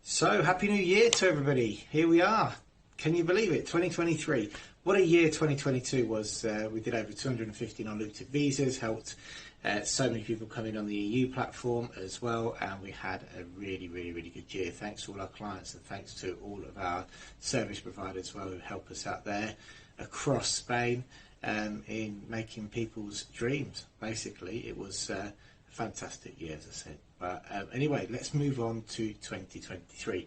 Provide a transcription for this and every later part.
So, Happy New Year to everybody. Here we are. Can you believe it? 2023. What a year 2022 was. We did over 250 non-lucrative visas, helped so many people come in on the EU platform as well, and we had a really good year. Thanks to all our clients and thanks to all of our service providers as well who help us out there across Spain in making people's dreams. Basically, it was a fantastic year, as I said. But anyway, let's move on to 2023.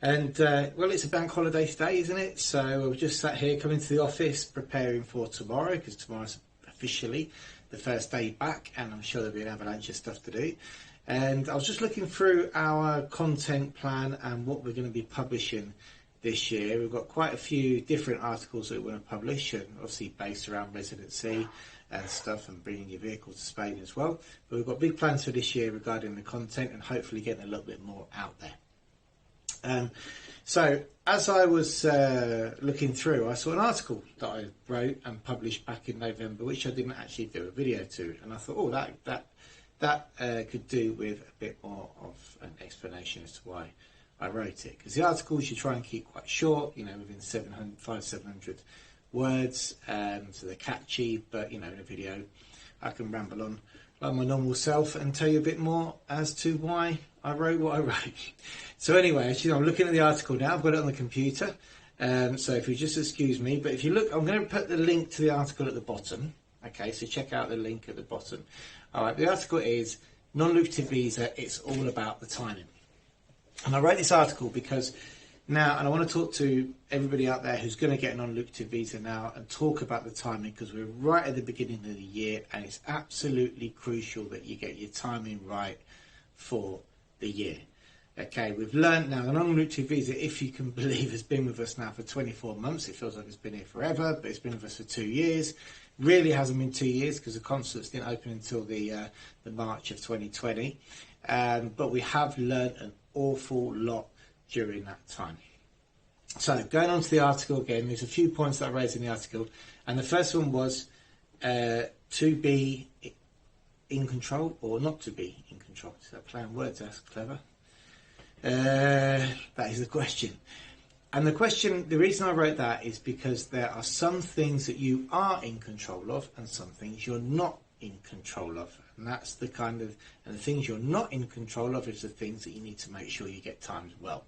And well, it's a bank holiday today, isn't it? So we've just sat here coming to the office preparing for tomorrow, because tomorrow's officially the first day back, and I'm sure there'll be an avalanche of stuff to do. And I was just looking through our content plan and what we're going to be publishing this year. We've got quite a few different articles that we want to publish, and obviously based around residency and stuff, and bringing your vehicle to Spain as well. But we've got big plans for this year regarding the content and hopefully getting a little bit more out there. So as I was looking through, I saw an article that I wrote and published back in November, which I didn't actually do a video to, and I thought, oh, that could do with a bit more of an explanation as to why I wrote it. Because the articles you try and keep quite short, within 700 words, so they're catchy, but in a video I can ramble on like my normal self and tell you a bit more as to why I wrote what I wrote. So anyway, actually, I'm looking at the article now. I've got it on the computer, so if you just excuse me, but if you look, I'm going to put the link to the article at the bottom. Okay, so check out the link at the bottom. All right, the article is Non-Lucrative Visa, it's all about the timing. And I wrote this article because now, and I want to talk to everybody out there who's going to get a non-lucrative visa now and talk about the timing, because we're right at the beginning of the year and it's absolutely crucial that you get your timing right for the year. Okay, we've learned now the non-lucrative visa, if you can believe, has been with us now for 24 months. It feels like it's been here forever, but it's been with us for 2 years. Really hasn't been 2 years because the consulates didn't open until the March of 2020. But we have learned an awful lot during that time. So going on to the article again, there's a few points that I raised in the article, and the first one was to be in control or not to be in control. Is that playing words? That's clever. That is the question. And the reason I wrote that is because there are some things that you are in control of and some things you're not in control of. And that's the things you're not in control of is the things that you need to make sure you get timed well.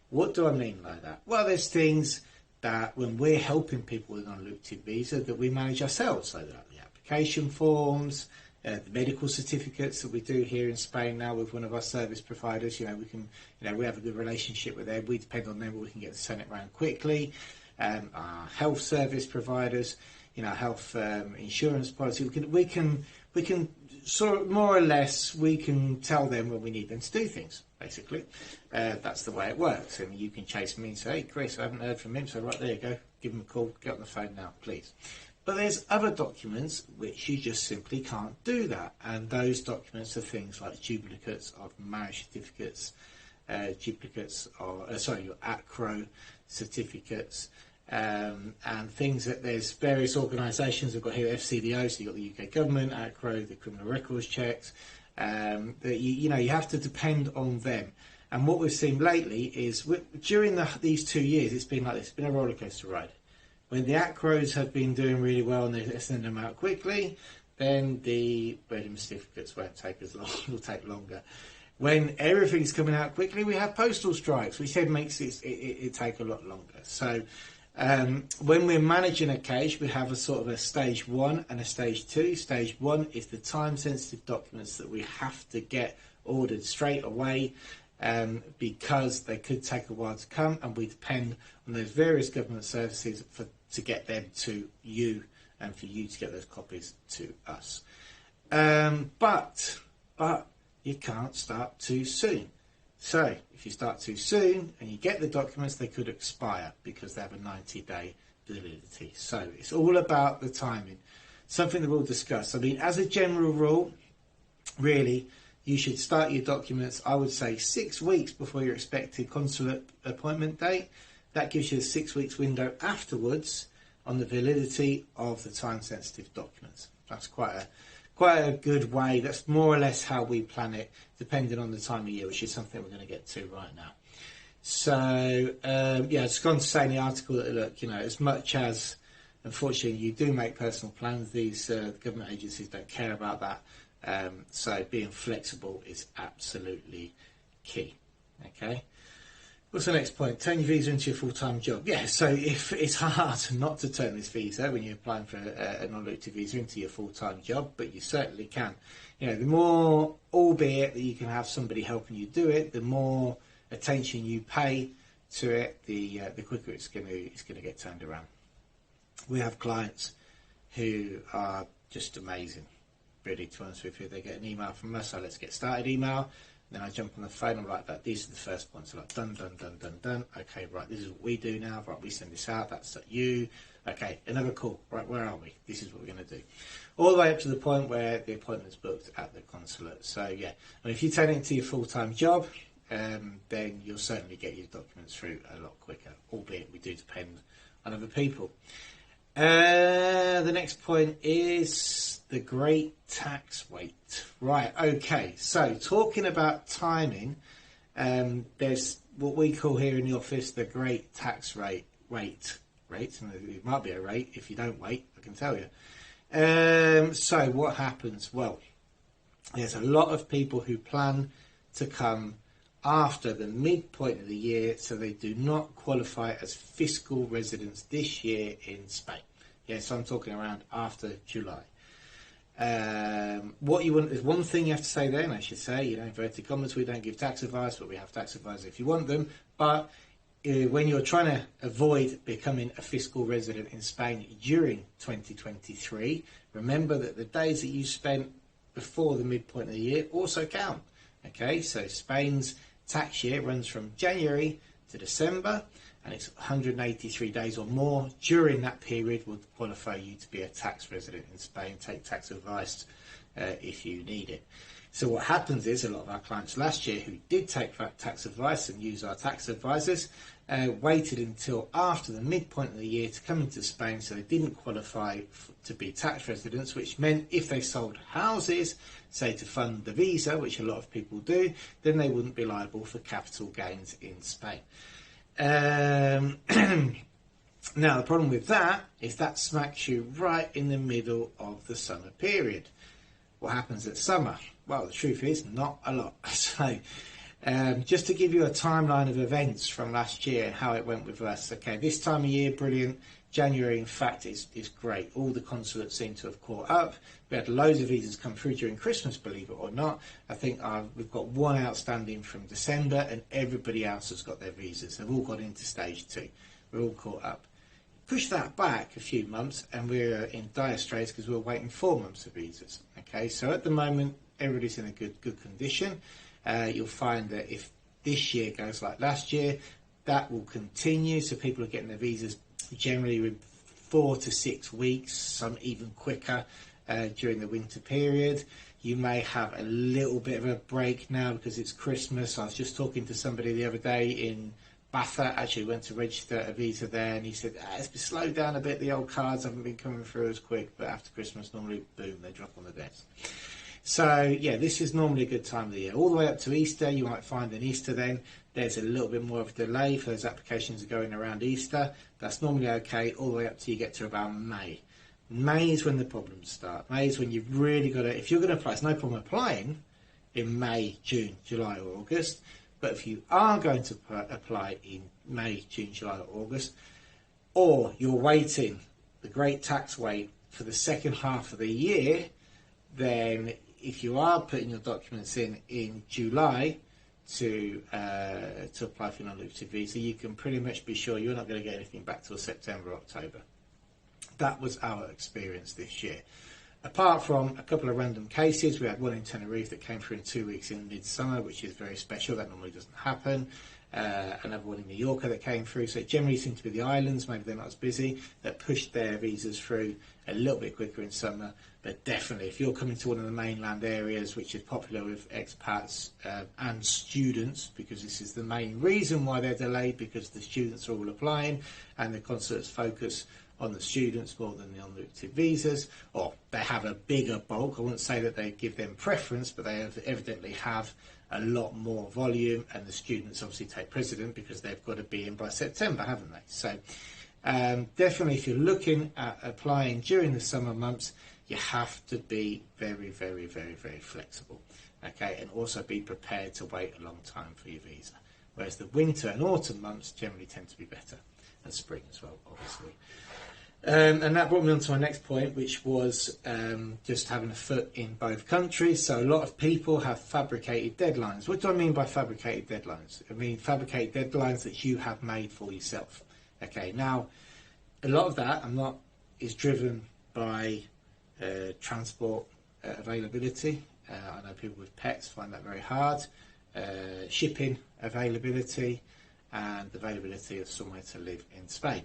What do I mean by that? Well, there's things that when we're helping people with non-lucrative visa that we manage ourselves, so that the application forms, the medical certificates that we do here in Spain now with one of our service providers. We have a good relationship with them. We depend on them, but we can get the Senate around quickly. Our health service providers, health insurance policy, we can sort of more or less, we can tell them when we need them to do things, basically. That's the way it works. And you can chase me and say, hey, Chris, I haven't heard from him, so right, there you go. Give him a call, get on the phone now, please. But there's other documents which you just simply can't do that. And those documents are things like duplicates of marriage certificates, duplicates of, your ACRO certificates, and things that there's various organisations. We've got here FCDO, so you've got the UK government, ACRO, the criminal records checks, that you have to depend on them. And what we've seen lately is during these 2 years, it's been like this. It's been a roller coaster ride. When the ACROs have been doing really well and they send them out quickly, then the wedding certificates won't take as long, it'll take longer. When everything's coming out quickly, we have postal strikes, which then makes it take a lot longer. So when we're managing a case, we have a sort of a stage 1 and a stage 2. Stage 1 is the time-sensitive documents that we have to get ordered straight away, because they could take a while to come, and we depend on those various government services to get them to you and for you to get those copies to us. But you can't start too soon. So if you start too soon and you get the documents, they could expire because they have a 90-day validity. So it's all about the timing. Something that we'll discuss. I mean, as a general rule, really, you should start your documents, I would say, 6 weeks before your expected consulate appointment date. That gives you a 6 weeks window afterwards on the validity of the time-sensitive documents. That's quite a good way. That's more or less how we plan it, depending on the time of year, which is something we're going to get to right now. So yeah, it's gone to say in the article that, look, as much as unfortunately you do make personal plans, these government agencies don't care about that. So being flexible is absolutely key. Okay. What's the next point? Turn your visa into your full-time job. Yeah, so if it's hard not to turn this visa when you're applying for a non-lucrative visa into your full-time job, but you certainly can. The more, albeit that you can have somebody helping you do it, the more attention you pay to it, the quicker it's going to get turned around. We have clients who are just amazing. Really, to be honest with you, they get an email from us, so let's get started email. Then I jump on the phone, I'm like, these are the first points. I'm like, done. Okay, right, this is what we do now. Right, we send this out, that's you. Okay, another call. Right, where are we? This is what we're going to do. All the way up to the point where the appointment's booked at the consulate. So, yeah, if you turn it into your full-time job, then you'll certainly get your documents through a lot quicker, albeit we do depend on other people. The next point is the great tax wait. Right, okay, so talking about timing, there's what we call here in the office the great tax rate. And it might be a rate if you don't wait, I can tell you. So what happens? Well, there's a lot of people who plan to come after the midpoint of the year, so they do not qualify as fiscal residents this year in Spain. Yeah, so I'm talking around after July. What you want is one thing you have to say there, and I should say, inverted commas, we don't give tax advice, but we have tax advice if you want them. But when you're trying to avoid becoming a fiscal resident in Spain during 2023, remember that the days that you spent before the midpoint of the year also count. Okay, so Spain's tax year runs from January to December, and it's 183 days or more. During that period would qualify you to be a tax resident in Spain. Take tax advice if you need it. So what happens is a lot of our clients last year who did take tax advice and use our tax advisors waited until after the midpoint of the year to come into Spain, so they didn't qualify to be tax residents, which meant if they sold houses, say to fund the visa, which a lot of people do, then they wouldn't be liable for capital gains in Spain. Now, the problem with that is that smacks you right in the middle of the summer period. What happens at summer? Well, the truth is, not a lot. So, just to give you a timeline of events from last year, how it went with us. Okay, this time of year, brilliant. January, in fact, is great. All the consulates seem to have caught up. We had loads of visas come through during Christmas, believe it or not. I think we've got one outstanding from December, and everybody else has got their visas. They've all got into stage 2. We're all caught up. Push that back a few months, and we're in dire straits because we're waiting 4 months of visas. Okay, so at the moment, everybody's in a good condition. You'll find that if this year goes like last year, that will continue. So people are getting their visas generally with 4 to 6 weeks, some even quicker during the winter period. You may have a little bit of a break now because it's Christmas. I was just talking to somebody the other day in Bath, actually went to register a visa there, and he said, it's been slowed down a bit, the old cards haven't been coming through as quick, but after Christmas, normally, boom, they drop on the desk. So, yeah, this is normally a good time of the year. All the way up to Easter, you might find in Easter then, there's a little bit more of a delay for those applications going around Easter. That's normally okay, all the way up till you get to about May. May is when the problems start. May is when you've really got to, if you're going to apply, it's no problem applying in May, June, July or August. But if you are going to apply in May, June, July or August, or you're waiting the great tax wait for the second half of the year, then if you are putting your documents in July to apply for a non-lucrative visa, you can pretty much be sure you're not going to get anything back till September, October. That was our experience this year. Apart from a couple of random cases, we had one in Tenerife that came through in 2 weeks in midsummer, which is very special. That normally doesn't happen. Another one in Mallorca that came through. So it generally seems to be the islands, maybe they're not as busy, that pushed their visas through a little bit quicker in summer. But definitely, if you're coming to one of the mainland areas, which is popular with expats and students, because this is the main reason why they're delayed, because the students are all applying and the consulates focus on the students more than the non-lucrative visas, or they have a bigger bulk. I wouldn't say that they give them preference, but they evidently have a lot more volume, and the students obviously take precedent because they've got to be in by September, haven't they? So definitely, if you're looking at applying during the summer months, you have to be very, very, very, very flexible, okay, and also be prepared to wait a long time for your visa. Whereas the winter and autumn months generally tend to be better, and spring as well, obviously. And that brought me on to my next point, which was just having a foot in both countries. So a lot of people have fabricated deadlines. What do I mean by fabricated deadlines? I mean fabricated deadlines that you have made for yourself. Okay, now a lot of that is driven by transport availability. I know people with pets find that very hard. Shipping availability and availability of somewhere to live in Spain.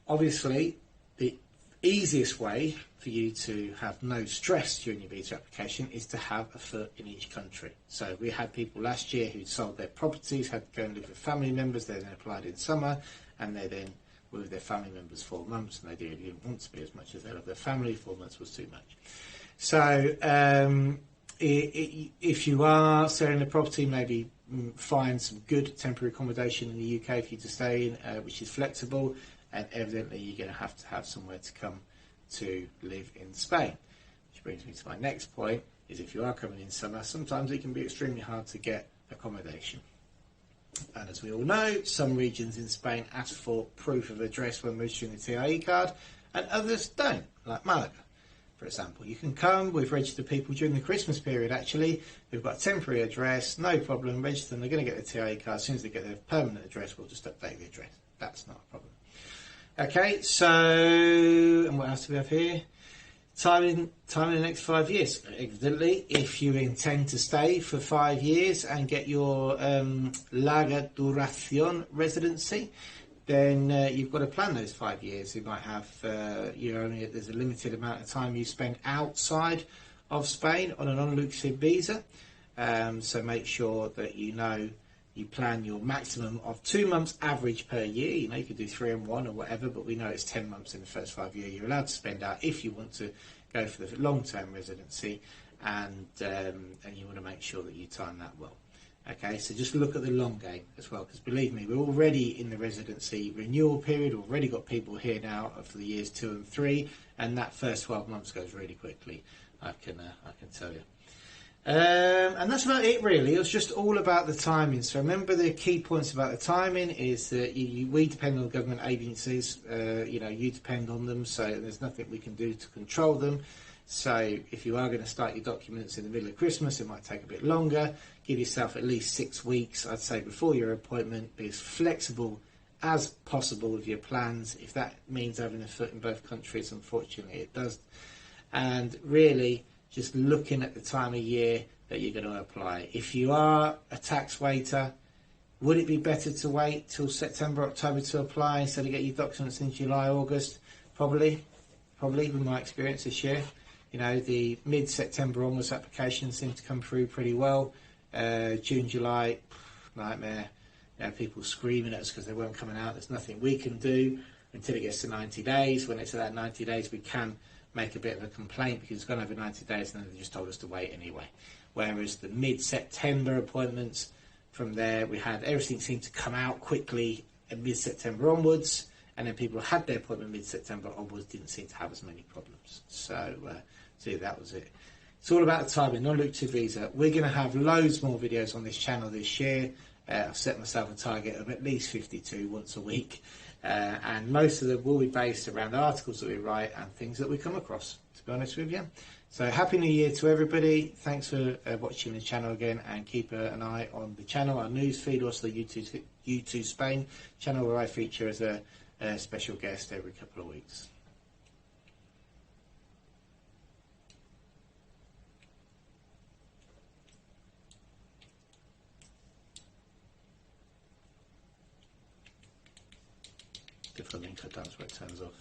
Obviously, the easiest way for you to have no stress during your visa application is to have a foot in each country. So we had people last year who sold their properties, had to go and live with family members. They then applied in summer, and they then were with their family members 4 months, and they didn't want to be as much as they loved their family. 4 months was too much. So if you are selling a property, maybe find some good temporary accommodation in the UK for you to stay in, which is flexible, and evidently you're going to have somewhere to come to live in Spain. Which brings me to my next point, is if you are coming in summer, sometimes it can be extremely hard to get accommodation. And as we all know, some regions in Spain ask for proof of address when registering the TIE card, and others don't, like Malaga, for example. You can come, we've registered people during the Christmas period actually, who've got a temporary address, no problem, register them, they're going to get the TIE card. As soon as they get their permanent address, we'll just update the address. That's not a problem. Okay, so, and what else do we have here? Time in the next 5 years. Evidently, if you intend to stay for 5 years and get your larga duración residency, then you've got to plan those 5 years. You might have, there's a limited amount of time you spend outside of Spain on a non-lucrative visa. So make sure that you plan your maximum of 2 months average per year. You could do 3 and 1 or whatever, but we know it's 10 months in the first 5 years you're allowed to spend out if you want to go for the long-term residency, and you want to make sure that you time that well. Okay, so just look at the long game as well, because believe me, we're already in the residency renewal period. We've already got people here now for the years 2 and 3, and that first 12 months goes really quickly. I can tell you. And that's about it really. It was just all about the timing. So remember, the key points about the timing is that we depend on government agencies. You depend on them, so there's nothing we can do to control them. So if you are going to start your documents in the middle of Christmas, it might take a bit longer. Give yourself at least 6 weeks, I'd say, before your appointment. Be as flexible as possible with your plans. If that means having a foot in both countries, unfortunately it does. And really, just looking at the time of year that you're going to apply. If you are a tax waiter, would it be better to wait till September, October to apply instead of get your documents in July, August? Probably, with my experience this year. The mid-September onwards applications seem to come through pretty well. June, July, nightmare. People screaming at us because they weren't coming out. There's nothing we can do until it gets to 90 days. When it's at that 90 days, we can make a bit of a complaint because it's gone over 90 days and then they just told us to wait anyway. Whereas the mid-September appointments, from there we had everything seemed to come out quickly at mid-September onwards, and then people who had their appointment mid-September onwards didn't seem to have as many problems. So that was it. It's all about the timing. Non-lucrative visa. We're going to have loads more videos on this channel this year. I've set myself a target of at least 52 once a week. And most of them will be based around articles that we write and things that we come across, to be honest with you. So Happy New Year to everybody. Thanks for watching the channel again, and keep an eye on the channel, our news feed, also the YouTooSpain channel, where I feature as a special guest every couple of weeks. If the link I down where it turns off.